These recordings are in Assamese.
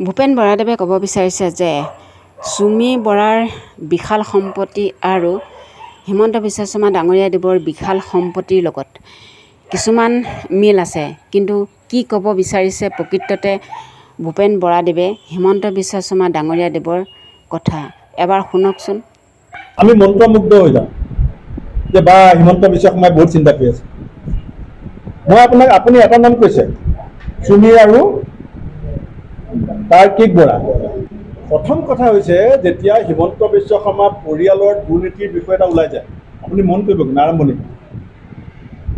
ভূপেন বৰাদেৱে ক'ব বিচাৰিছে যে চুমি বৰাৰ বিশাল সম্পত্তি আৰু হিমন্ত বিশ্ব শৰ্মা ডাঙৰীয়াদেৱৰ বিশাল সম্পত্তিৰ লগত কিছুমান মিল আছে, কিন্তু কি ক'ব বিচাৰিছে প্ৰকৃততে ভূপেন বৰাদেৱে হিমন্ত বিশ্ব শৰ্মা ডাঙৰীয়াদেৱৰ কথা এবাৰ শুনকচোন। আমি মন্ত্ৰমুগ্ধ হৈ যাওঁ যে বা হিমন্ত বিশ্ব শৰ্মাই বহুত চিন্তা কৰি আছে। মই আপুনি এটা নাম কৈছে, চুমি আৰু তাৰ্কিক বৰা। প্ৰথম কথা হৈছে যেতিয়া হিমন্ত বিশ্ব শৰ্মা পৰিয়ালৰ দুৰ্নীতিৰ বিষয় এটা ওলাই যায়, আপুনি মন কৰিব কিন্তু আৰম্ভণি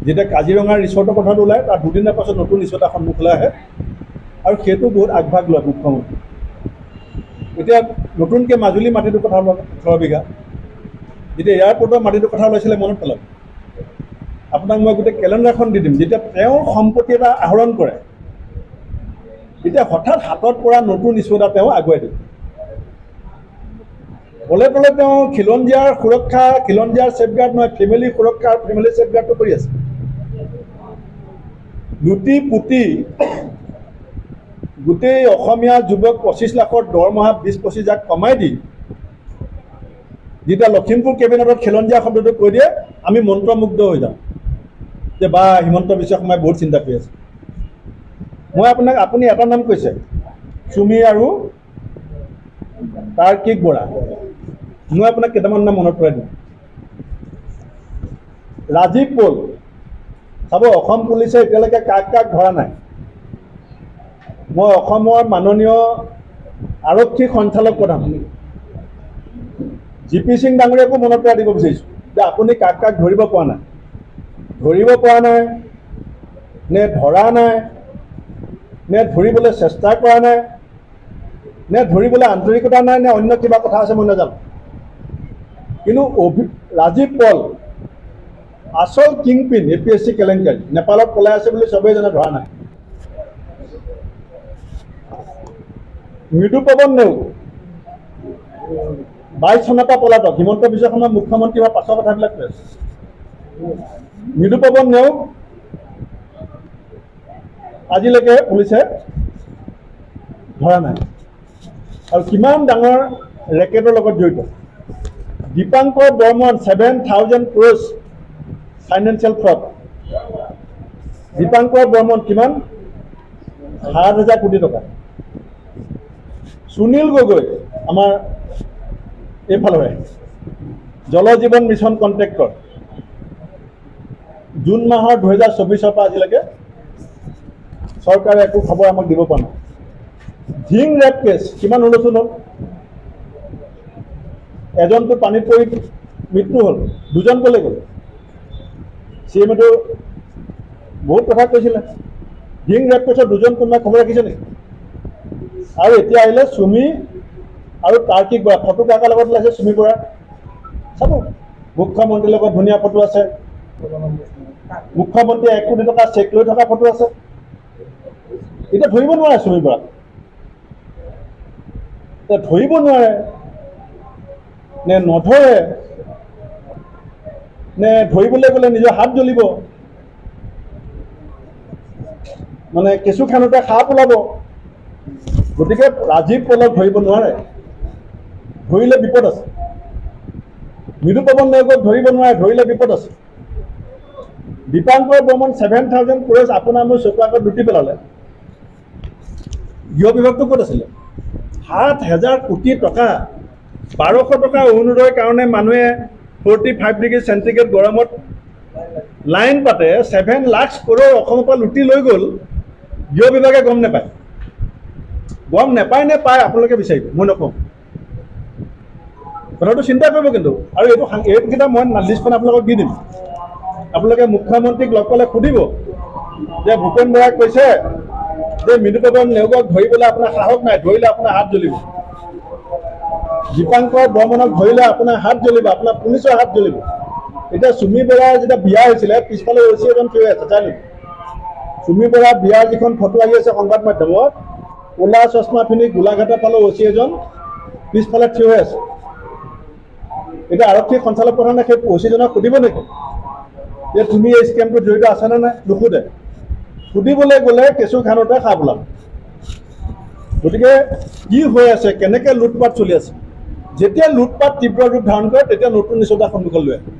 যেতিয়া কাজিৰঙাৰ ৰিচৰ্টৰ কথাটো ওলায় তাৰ দুদিনৰ পাছত নতুন ৰিচৰ্ট এখন সন্মুখলৈ আহে আৰু সেইটো বহুত আগভাগ লয় মুখ্যমন্ত্ৰী। এতিয়া নতুনকৈ মাজুলী মাটিটোৰ কথা ওলাব 18 বিঘা, যেতিয়া এয়াৰপৰ্টৰ মাটিটোৰ কথা ওলাইছিলে মনত পেলাব। আপোনাক মই গোটেই কেলেণ্ডাৰখন দি দিম। যেতিয়া তেওঁৰ সম্পত্তি এটা আহৰণ কৰে, এতিয়া হঠাৎ হাতত পৰা নতুন ইছ্যু এটা তেওঁ আগুৱাই দিয়ে। তলে তলে তেওঁ খিলঞ্জীয়াৰ সুৰক্ষা, খিলঞ্জীয়াৰ ছেফগাৰ্ড নহয়, ফেমিলি সুৰক্ষা আৰু ফেমিলি ছেফগাৰ্ডটো কৰি আছে। লুটি পুতি গোটেই অসমীয়া যুৱক 25 লাখৰ দৰমহা 20-25 লাখ কমাই দি যেতিয়া লখিমপুৰ কেবিনেটত খিলঞ্জীয়া শব্দটো কৈ দিয়ে, আমি মন্ত্ৰমুগ্ধ হৈ যাওঁ যে বা হিমন্ত বিশ্ব শৰ্মাই বহুত চিন্তা কৰি আছে। মই আপুনি এটা নাম কৈছে, চুমি আৰু তাৰ্কিক বৰা। মই আপোনাক কেইটামান নাম মনত পেলাই দিম। ৰাজীৱ পল, চাব অসম পুলিচে এতিয়ালৈকে কাক কাক ধৰা নাই। মই অসমৰ মাননীয় আৰক্ষী সঞ্চালক প্ৰধান GP সিং ডাঙৰীয়াকো মনত পেলাই দিব বিচাৰিছোঁ যে আপুনি কাক কাক ধৰিব পৰা নাই। ধৰিব পৰা নাই নে ধৰা নাই নে ধৰিবলৈ চেষ্টা কৰা নাই নে ধৰিবলৈ আন্তৰিকতা নাই নে অন্য কিবা কথা আছে মই নাজানো, কিন্তু ৰাজীৱ পল আচল কিংপিন APSC কেলেংকাৰী নেপালত পলাই আছে বুলি চবেই জানে, ধৰা নাই। মৃদু পৱন নেওগ 22 চনৰ পৰা পলাতক, হিমন্ত বিশ্ব শৰ্মা মুখ্যমন্ত্ৰী হোৱাৰ পাছৰ কথাবিলাক কৈ আছে। মৃদু পৱন নেওগ আজিলৈকে পুলিচে ধৰা নাই আৰু কিমান ডাঙৰ ৰেকেটৰ লগত জড়িত। Dipankar Barman 7,000 crores financial fraud. Dipankar Barman কিমান? 7,000 কোটি টকা। সুনীল গগৈ আমাৰ এইফালৰে জল জীৱন মিছন কণ্ট্ৰেক্টৰ, জুন মাহৰ 2024 পৰা আজিলৈকে চৰকাৰে একো খবৰ আমাক দিব পৰা নাই। ধিং ৰেপ কেছ কিমান হুলস্থুল হ'ল, এজনটো পানীত পৰি মৃত্যু হ'ল, দুজন ক'লৈ গ'ল? CMটো বহুত কথা কৈছিলে। ধিং ৰেপ কেছৰ দুজন কোনোবাই খবৰ ৰাখিছে নেকি? আৰু এতিয়া আহিলে চুমি আৰু তাৰ্কিক বৰা। ফটো কাৰ কাৰ লগত ওলাইছে? চুমি বৰা চাব, মুখ্যমন্ত্ৰীৰ লগত ধুনীয়া ফটো আছে, মুখ্যমন্ত্ৰীয়ে 1 কোটি টকা চেক লৈ থকা ফটো আছে। এতিয়া ধৰিব নোৱাৰে চুমি বৰাক, ধৰিব নোৱাৰে নে নধৰে নে ধৰিবলৈ গ'লে নিজৰ হাত জ্বলিব, মানে কেঁচু খানোতে সাপ ওলাব। গতিকে ৰাজীৱ পলক ধৰিব নোৱাৰে, ধৰিলে বিপদ আছে। মৃদু পৱন নেওগক ধৰিব নোৱাৰে, ধৰিলে বিপদ আছে। দীপাংকৰ বৰ্মন 7,000 crores আপোনাৰ মোৰ চকুৰ আগত লুটি পেলালে। গৃহ বিভাগটো ক'ত আছিলে? 7,000 কোটি টকা, 1200 টকা অৰুণোদয়ৰ কাৰণে মানুহে 45 ডিগ্ৰী চেণ্টিগ্ৰেড গৰমত লাইন পাতে। 7 লাখ crore অসমৰ পৰা লুটি লৈ গ'ল। গৃহ বিভাগে গম নাপায়। গম নাপায় নে পায় আপোনালোকে বিচাৰিব, মই নকওঁ। কথাটো চিন্তা কৰিব কিন্তু। আৰু এইকেইটা মই লিষ্টখন আপোনালোকক দি দিম। আপোনালোকে মুখ্যমন্ত্ৰীক লগ পালে সুধিব যে ভূপেন বৰাই কৈছে যে মৃদু পৱন নেওগক ধৰিবলৈ আপোনাৰ সাহস নাই, ধৰিলে আপোনাৰ হাত জ্বলিব। দীপাংকৰ বৰ্মনক ধৰিলে আপোনাৰ হাত জ্বলিব, আপোনাৰ পুলিচৰ হাত জ্বলিব। এতিয়া চুমি বৰাৰ যেতিয়া বিয়া হৈছিলে পিছফালে OC এজন থিয় হৈ আছে, জানি চুমি বৰাৰ বিয়াৰ যিখন ফটো আহি আছে সংবাদ মাধ্যমত, ক'লা চশমা পিন্ধি গোলাঘাটৰ ফালে OC এজন পিছফালে থিয় হৈ আছে। এতিয়া আৰক্ষী সঞ্চালক প্ৰধানে সেই OC জনক সুধিব নেকি যে তুমি এই স্কেমটোত জড়িত আছানে নাই? নুসুধে। সুধিবলৈ গ'লে কেঁচু খানোতে সাপ ওলাব। গতিকে কি হৈ আছে, কেনেকৈ লুটপাট চলি আছে, যেতিয়া লুটপাট তীব্ৰ ৰূপ ধাৰণ কৰে তেতিয়া নতুন নিচতা সন্মুখত লৈ আহে।